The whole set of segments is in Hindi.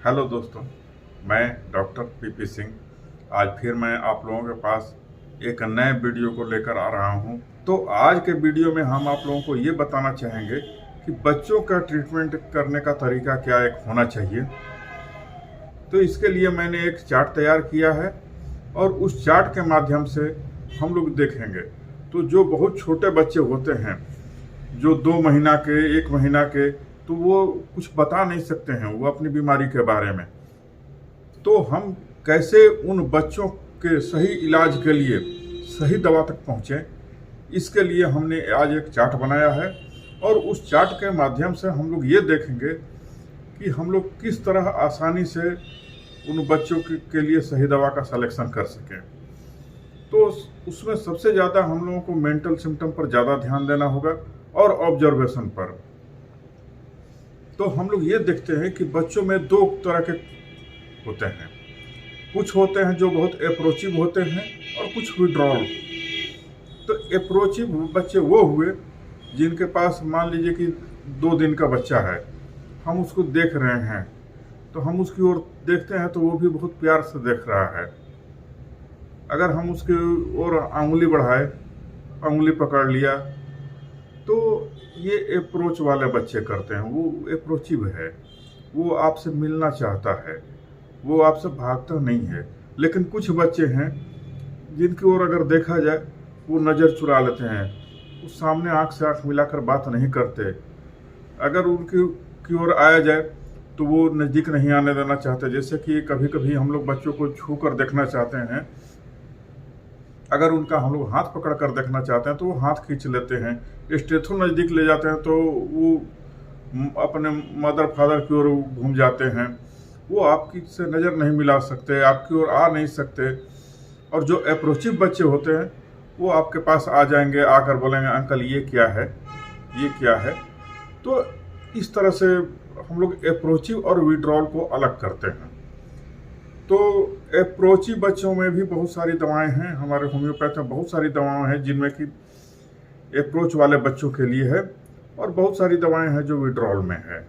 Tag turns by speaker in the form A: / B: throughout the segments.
A: हेलो दोस्तों, मैं डॉक्टर पीपी सिंह आज फिर मैं आप लोगों के पास एक नए वीडियो को लेकर आ रहा हूं। तो आज के वीडियो में हम आप लोगों को ये बताना चाहेंगे कि बच्चों का ट्रीटमेंट करने का तरीका क्या एक होना चाहिए। तो इसके लिए मैंने एक चार्ट तैयार किया है और उस चार्ट के माध्यम से हम लोग देखेंगे। तो जो बहुत छोटे बच्चे होते हैं, जो 2 महीना के 1 महीना के, तो वो कुछ बता नहीं सकते हैं वो अपनी बीमारी के बारे में। तो हम कैसे उन बच्चों के सही इलाज के लिए सही दवा तक पहुँचें, इसके लिए हमने आज एक चार्ट बनाया है। और उस चार्ट के माध्यम से हम लोग ये देखेंगे कि हम लोग किस तरह आसानी से उन बच्चों के लिए सही दवा का सिलेक्शन कर सकें। तो उसमें सबसे ज़्यादा हम लोगों को मेंटल सिम्टम पर ज़्यादा ध्यान देना होगा और ऑब्जर्वेशन पर। तो हम लोग ये देखते हैं कि बच्चों में 2 तरह के होते हैं। कुछ होते हैं जो बहुत अप्रोचिव होते हैं और कुछ विड्रॉल। तो अप्रोचिव बच्चे वो हुए जिनके पास मान लीजिए कि 2 दिन का बच्चा है, हम उसको देख रहे हैं, तो हम उसकी ओर देखते हैं तो वो भी बहुत प्यार से देख रहा है। अगर हम उसकी ओर आंगुली बढ़ाए, आंगुली पकड़ लिया, तो ये अप्रोच वाले बच्चे करते हैं। वो अप्रोचिव है, वो आपसे मिलना चाहता है, वो आपसे भागता नहीं है। लेकिन कुछ बच्चे हैं जिनकी ओर अगर देखा जाए वो नज़र चुरा लेते हैं, वो सामने आंख से आंख मिलाकर बात नहीं करते। अगर उनकी ओर आया जाए तो वो नज़दीक नहीं आने देना चाहते। जैसे कि कभी कभी हम लोग बच्चों को छू कर देखना चाहते हैं, अगर उनका हम लोग हाथ पकड़ कर देखना चाहते हैं तो वो हाथ खींच लेते हैं। स्टेथो नज़दीक ले जाते हैं तो वो अपने मदर फादर की ओर घूम जाते हैं। वो आपकी से नज़र नहीं मिला सकते, आपकी ओर आ नहीं सकते। और जो अप्रोचिव बच्चे होते हैं वो आपके पास आ जाएंगे, आकर बोलेंगे अंकल ये क्या है, ये क्या है। तो इस तरह से हम लोग अप्रोचिव और विड्रॉल को अलग करते हैं। तो अप्रोचिव बच्चों में भी बहुत सारी दवाएं हैं, हमारे होम्योपैथ में बहुत सारी दवाएं हैं जिनमें कि अप्रोच वाले बच्चों के लिए है, और बहुत सारी दवाएं हैं जो विड्रॉल में है।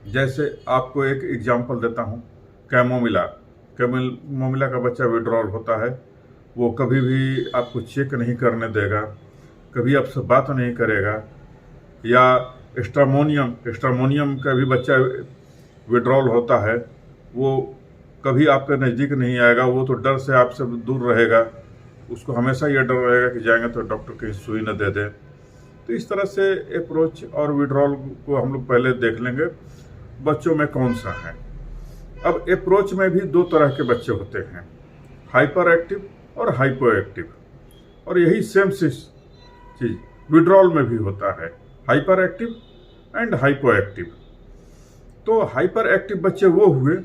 A: जैसे आपको एक एग्जांपल देता हूं, कैमोमिला। कैमोमिला का बच्चा विड्रॉल होता है। वो कभी भी आपको चेक नहीं करने देगा, कभी आपसे बात नहीं करेगा। या स्ट्रामोनियम का भी बच्चा विड्रॉल होता है। वो कभी आपके नज़दीक नहीं आएगा, वो तो डर से आपसे दूर रहेगा। उसको हमेशा यह डर रहेगा कि जाएंगे तो डॉक्टर कहीं सुई न दे दे। तो इस तरह से अप्रोच और विड्रॉल को हम लोग पहले देख लेंगे बच्चों में कौन सा है। अब अप्रोच में भी 2 तरह के बच्चे होते हैं, हाइपर एक्टिव और हाइपो एक्टिव। और यही सेम चीज़ विड्रॉल में भी होता है, hyper active and hypo active. तो हाइपर एक्टिव बच्चे वो हुए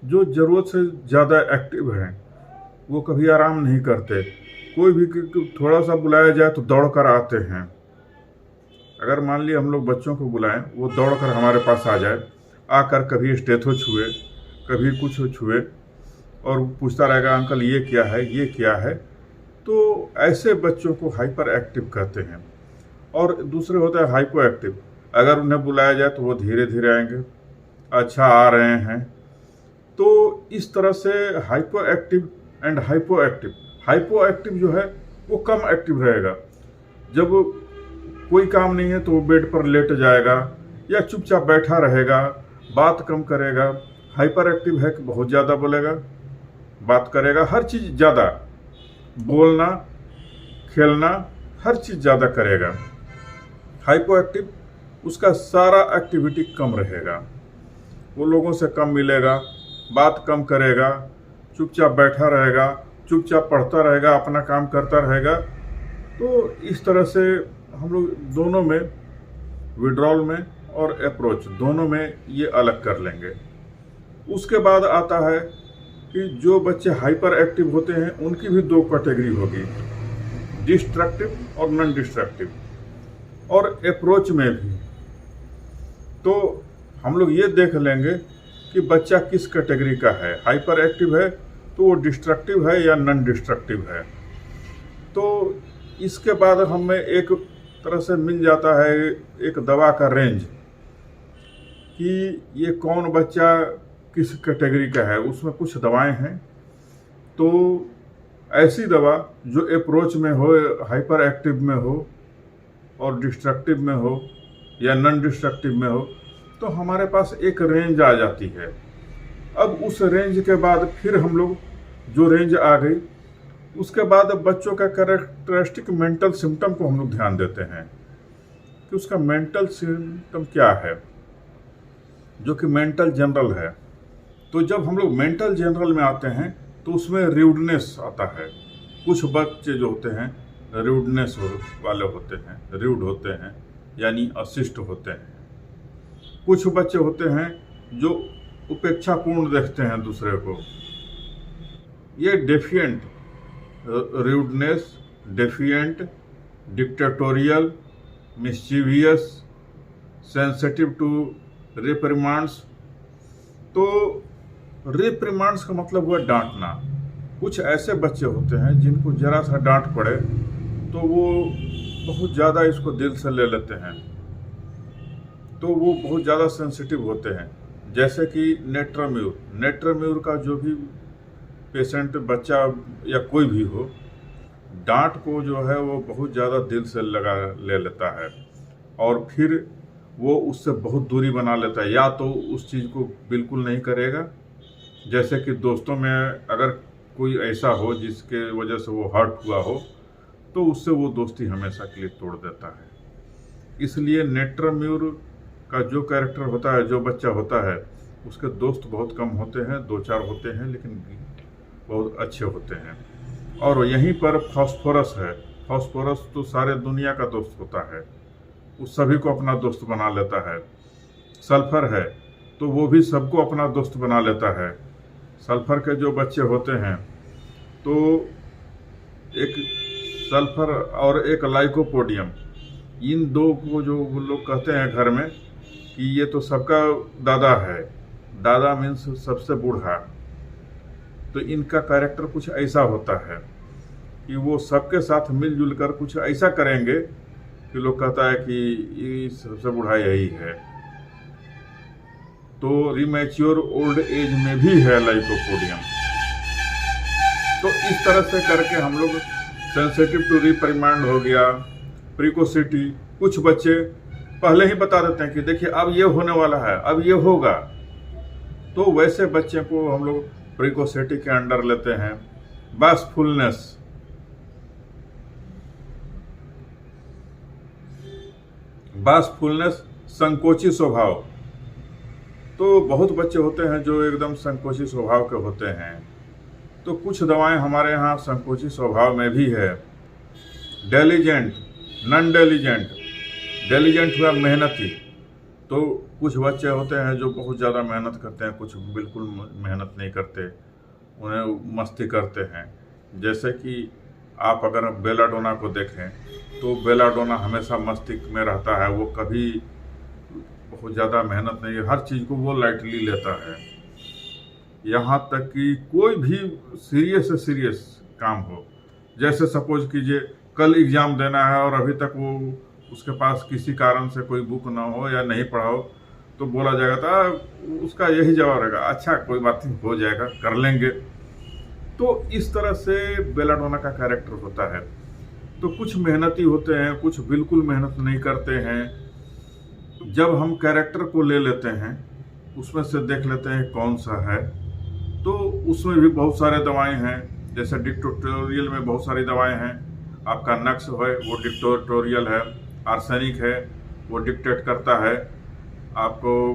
A: जो ज़रूरत से ज़्यादा एक्टिव हैं। वो कभी आराम नहीं करते, कोई भी थोड़ा सा बुलाया जाए तो दौड़ कर आते हैं। अगर मान लिया हम लोग बच्चों को बुलाएं, वो दौड़ कर हमारे पास आ जाए, आकर कभी स्टेथो छुए, कभी कुछ छुए और पूछता रहेगा अंकल ये क्या है, ये क्या है। तो ऐसे बच्चों को हाइपर एक्टिव कहते हैं। और दूसरे होते हैं हाइपो एक्टिव। अगर उन्हें बुलाया जाए तो वो धीरे धीरे आएंगे, अच्छा आ रहे हैं। तो इस तरह से hypo active and hypo active. Hypo active जो है वो कम एक्टिव रहेगा, जब कोई काम नहीं है तो वो बेड पर लेट जाएगा या चुपचाप बैठा रहेगा, बात कम करेगा। हाइपर एक्टिव है कि बहुत ज़्यादा बोलेगा, बात करेगा, हर चीज़ ज़्यादा, बोलना, खेलना, हर चीज़ ज़्यादा करेगा। हाइपो एक्टिव उसका सारा एक्टिविटी कम रहेगा, वो लोगों से कम मिलेगा, बात कम करेगा, चुपचाप बैठा रहेगा, चुपचाप पढ़ता रहेगा, अपना काम करता रहेगा। तो इस तरह से हम लोग दोनों में, विड्रॉल में और अप्रोच दोनों में, ये अलग कर लेंगे। उसके बाद आता है कि जो बच्चे हाइपर एक्टिव होते हैं उनकी भी 2 कैटेगरी होगी, डिस्ट्रक्टिव और नॉन डिस्ट्रक्टिव। और अप्रोच में भी तो हम लोग ये देख लेंगे कि बच्चा किस कैटेगरी का है। हाइपर एक्टिव है तो वो डिस्ट्रक्टिव है या नॉन डिस्ट्रक्टिव है। तो इसके बाद हमें एक तरह से मिल जाता है एक दवा का रेंज कि ये कौन बच्चा किस कैटेगरी का है। उसमें कुछ दवाएं हैं, तो ऐसी दवा जो अप्रोच में हो, हाइपर एक्टिव में हो और डिस्ट्रक्टिव में हो या नॉन डिस्ट्रक्टिव में हो, तो हमारे पास एक रेंज आ जाती है। अब उस रेंज के बाद फिर हम लोग, जो रेंज आ गई, उसके बाद बच्चों का कैरेक्टरिस्टिक मेंटल सिम्टम को हम लोग ध्यान देते हैं कि उसका मेंटल सिम्टम क्या है, जो कि मेंटल जनरल है। तो जब हम लोग मेंटल जनरल में आते हैं तो उसमें रूडनेस आता है। कुछ बच्चे जो होते हैं रूडनेस वाले होते हैं, रूड होते हैं, यानी अशिष्ट होते हैं। कुछ बच्चे होते हैं जो उपेक्षापूर्ण देखते हैं दूसरे को। ये defiant, rudeness, defiant, dictatorial, mischievous, sensitive to reprimands. तो रिप्रिमांड्स का मतलब हुआ डांटना। कुछ ऐसे बच्चे होते हैं जिनको जरा सा डांट पड़े तो वो बहुत ज़्यादा इसको दिल से ले लेते हैं, तो वो बहुत ज़्यादा सेंसिटिव होते हैं। जैसे कि नेट्राम्यूर का जो भी पेशेंट, बच्चा या कोई भी हो, डांट को जो है वो बहुत ज़्यादा दिल से ले लेता है और फिर वो उससे बहुत दूरी बना लेता है। या तो उस चीज़ को बिल्कुल नहीं करेगा, जैसे कि दोस्तों में अगर कोई ऐसा हो जिसके वजह से वो हर्ट हुआ हो, तो उससे वो दोस्ती हमेशा के लिए तोड़ देता है। इसलिए नेट्राम्यूर का जो कैरेक्टर होता है, जो बच्चा होता है, उसके दोस्त बहुत कम होते हैं, 2-4 होते हैं, लेकिन बहुत अच्छे होते हैं। और यहीं पर फास्फोरस है। फास्फोरस तो सारे दुनिया का दोस्त होता है, उस सभी को अपना दोस्त बना लेता है। सल्फर है तो वो भी सबको अपना दोस्त बना लेता है। सल्फर के जो बच्चे होते हैं, तो एक सल्फर और एक लाइकोपोडियम, इन दो को जो लोग कहते हैं घर में कि ये तो सबका दादा है, दादा मीन्स सबसे बूढ़ा, तो इनका कैरेक्टर कुछ ऐसा होता है कि वो सबके साथ मिलजुल कर कुछ ऐसा करेंगे कि लोग कहता है कि ये सबसे बूढ़ा यही है। तो रिमैच्योर ओल्ड एज में भी है लाइकोपोडियम। तो इस तरह से करके हम लोग सेंसिटिव टू रिप्रिमांड हो गया, प्रिकोसिटी, कुछ बच्चे पहले ही बता देते हैं कि देखिए अब ये होने वाला है, अब ये होगा, तो वैसे बच्चे को हम लोग प्रिकोसिटी के अंडर लेते हैं। बासफुलनेस, संकोची स्वभाव। तो बहुत बच्चे होते हैं जो एकदम संकोची स्वभाव के होते हैं, तो कुछ दवाएं हमारे यहाँ संकोची स्वभाव में भी है। Diligent, non diligent. डेलीजेंट हुआ मेहनती, तो कुछ बच्चे होते हैं जो बहुत ज़्यादा मेहनत करते हैं, कुछ बिल्कुल मेहनत नहीं करते, उन्हें मस्ती करते हैं। जैसे कि आप अगर बेलाडोना को देखें तो बेलाडोना हमेशा मस्ती में रहता है, वो कभी बहुत ज़्यादा मेहनत नहीं, हर चीज़ को वो लाइटली लेता है। यहाँ तक कि कोई भी सीरियस से सीरियस काम हो, जैसे सपोज कीजिए कल एग्ज़ाम देना है और अभी तक वो उसके पास किसी कारण से कोई बुक ना हो या नहीं पढ़ा हो, तो बोला जाएगा था उसका यही जवाब रहेगा, अच्छा कोई बात नहीं, हो जाएगा, कर लेंगे। तो इस तरह से बेलाडोना का कैरेक्टर होता है। तो कुछ मेहनती होते हैं, कुछ बिल्कुल मेहनत नहीं करते हैं। जब हम कैरेक्टर को ले लेते हैं, उसमें से देख लेते हैं कौन सा है, तो उसमें भी बहुत सारे दवाएं हैं। जैसे डिक्टेटोरियल में बहुत सारी दवाएं हैं। आपका नक्स है वो डिक्टेटोरियल है, आर्सेनिक है वो डिक्टेट करता है, आपको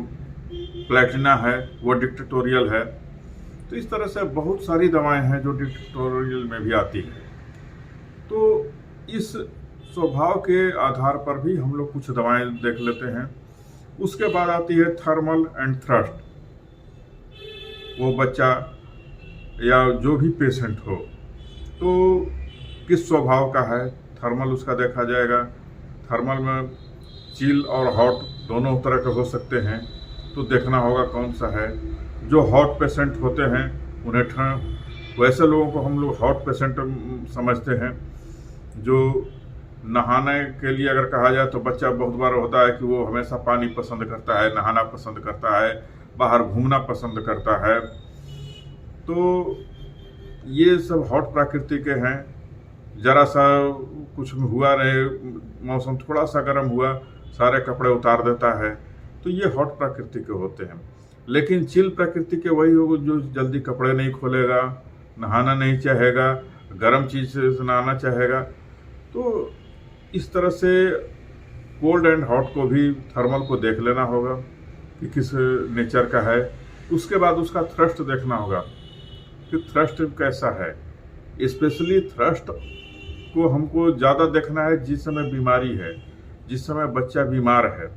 A: प्लेटिना है वो डिक्टेटोरियल है। तो इस तरह से बहुत सारी दवाएं हैं जो डिक्टेटोरियल में भी आती है। तो इस स्वभाव के आधार पर भी हम लोग कुछ दवाएं देख लेते हैं। उसके बाद आती है थर्मल एंड थ्रस्ट। वो बच्चा या जो भी पेशेंट हो तो किस स्वभाव का है, थर्मल उसका देखा जाएगा। थर्मल में चिल और हॉट दोनों तरह के हो सकते हैं, तो देखना होगा कौन सा है। जो हॉट पेशेंट होते हैं उन्हें वैसे लोगों को हम लोग हॉट पेशेंट समझते हैं, जो नहाने के लिए अगर कहा जाए तो बच्चा बहुत बार होता है कि वो हमेशा पानी पसंद करता है, नहाना पसंद करता है, बाहर घूमना पसंद करता है। तो ये सब हॉट प्रकृति के हैं। जरा सा कुछ हुआ रहे, मौसम थोड़ा सा गर्म हुआ, सारे कपड़े उतार देता है, तो ये हॉट प्रकृति के होते हैं। लेकिन चिल प्रकृति के वही होगा जो जल्दी कपड़े नहीं खोलेगा, नहाना नहीं चाहेगा, गर्म चीज़ से नहाना चाहेगा। तो इस तरह से कोल्ड एंड हॉट को भी, थर्मल को देख लेना होगा कि किस नेचर का है। उसके बाद उसका थ्रस्ट देखना होगा कि थ्रस्ट कैसा है। स्पेशली थ्रस्ट को हमको ज़्यादा देखना है जिस समय बीमारी है, जिस समय बच्चा बीमार है।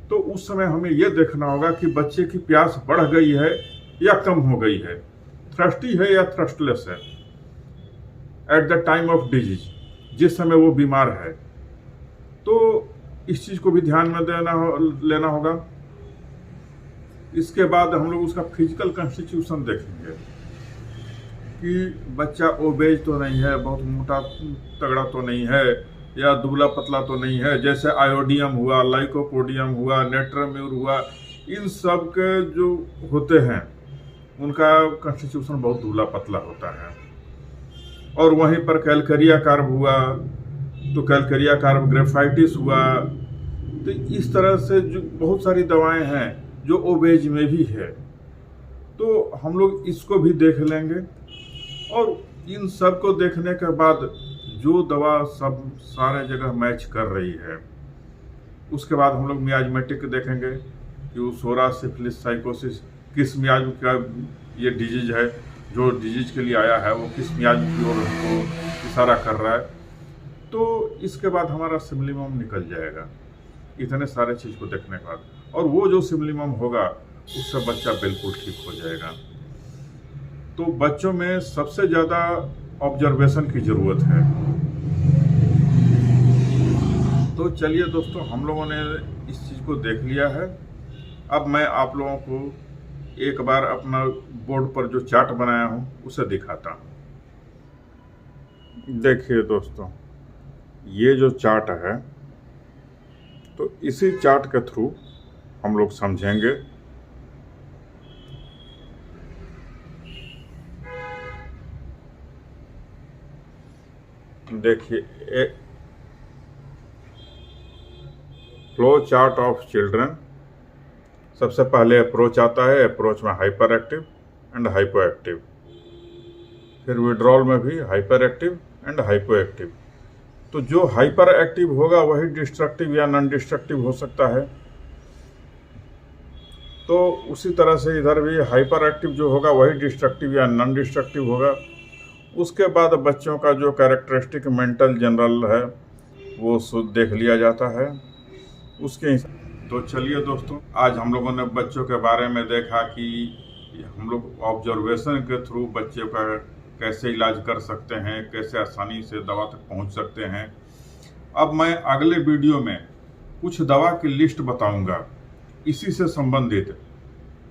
A: तो उस समय हमें यह देखना होगा कि बच्चे की प्यास बढ़ गई है या कम हो गई है, थ्रस्टी है या थ्रस्टलेस है at the time of disease, जिस समय वो बीमार है। तो इस चीज़ को भी ध्यान में लेना होगा। इसके बाद हम लोग उसका फिजिकल कंस्टिट्यूशन देखेंगे कि बच्चा ओबेज तो नहीं है, बहुत मोटा तगड़ा तो नहीं है, या दुबला पतला तो नहीं है। जैसे आयोडियम हुआ, लाइकोपोडियम हुआ, नेट्राम्यूर हुआ, इन सब के जो होते हैं उनका कंस्टिट्यूशन बहुत दुबला पतला होता है। और वहीं पर कैलकेरिया कार्ब हुआ तो कैलकेरिया कार्ब ग्रेफाइटिस हुआ। तो इस तरह से जो बहुत सारी दवाएं हैं जो ओबेज में भी है, तो हम लोग इसको भी देख लेंगे। और इन सब को देखने के बाद जो दवा सब सारे जगह मैच कर रही है, उसके बाद हम लोग मियाजमेटिक देखेंगे कि वो सोरा, सिफिलिस, साइकोसिस किस मियाज का ये डिजीज है, जो डिजीज के लिए आया है वो किस मियाज की ओर हमको इशारा कर रहा है। तो इसके बाद हमारा सिमिलिमम निकल जाएगा, इतने सारे चीज़ को देखने के बाद। और वो जो सिमिलिमम होगा उससे बच्चा बिल्कुल ठीक हो जाएगा। तो बच्चों में सबसे ज़्यादा ऑब्जर्वेशन की ज़रूरत है। तो चलिए दोस्तों, हम लोगों ने इस चीज़ को देख लिया है। अब मैं आप लोगों को एक बार अपना बोर्ड पर जो चार्ट बनाया हूँ उसे दिखाता हूँ। देखिए दोस्तों, ये जो चार्ट है, तो इसी चार्ट के थ्रू हम लोग समझेंगे देखिए फ्लो चार्ट ऑफ चिल्ड्रन। सबसे पहले अप्रोच आता है, अप्रोच में hyper active and hypo active, फिर विड्रॉल में भी hyper active and hypo active. तो जो हाइपर एक्टिव होगा वही डिस्ट्रक्टिव या नॉन डिस्ट्रक्टिव हो सकता है। तो उसी तरह से इधर भी हाइपर एक्टिव जो होगा वही डिस्ट्रक्टिव या नॉन डिस्ट्रक्टिव होगा। उसके बाद बच्चों का जो कैरेक्टरिस्टिक मेंटल जनरल है वो देख लिया जाता है उसके। तो चलिए दोस्तों, आज हम लोगों ने बच्चों के बारे में देखा कि हम लोग ऑब्जर्वेशन के थ्रू बच्चे का कैसे इलाज कर सकते हैं, कैसे आसानी से दवा तक पहुंच सकते हैं। अब मैं अगले वीडियो में कुछ दवा की लिस्ट बताऊंगा इसी से संबंधित,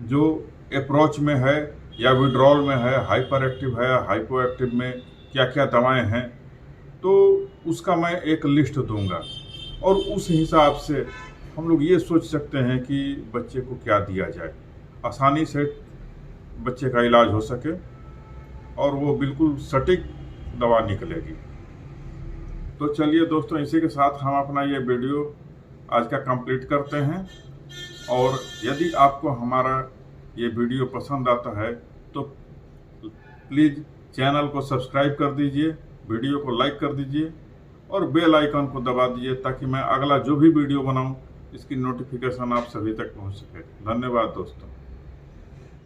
A: जो अप्रोच में है या विड्रॉल में है, हाइपर एक्टिव है, हाइपो एक्टिव में क्या क्या दवाएं हैं, तो उसका मैं एक लिस्ट दूंगा। और उस हिसाब से हम लोग ये सोच सकते हैं कि बच्चे को क्या दिया जाए, आसानी से बच्चे का इलाज हो सके और वो बिल्कुल सटीक दवा निकलेगी। तो चलिए दोस्तों, इसी के साथ हम अपना ये वीडियो आज का कंप्लीट करते हैं। और यदि आपको हमारा ये वीडियो पसंद आता है तो प्लीज़ चैनल को सब्सक्राइब कर दीजिए, वीडियो को लाइक कर दीजिए और बेल आइकन को दबा दीजिए, ताकि मैं अगला जो भी वीडियो बनाऊं इसकी नोटिफिकेशन आप सभी तक पहुंच सके। धन्यवाद दोस्तों।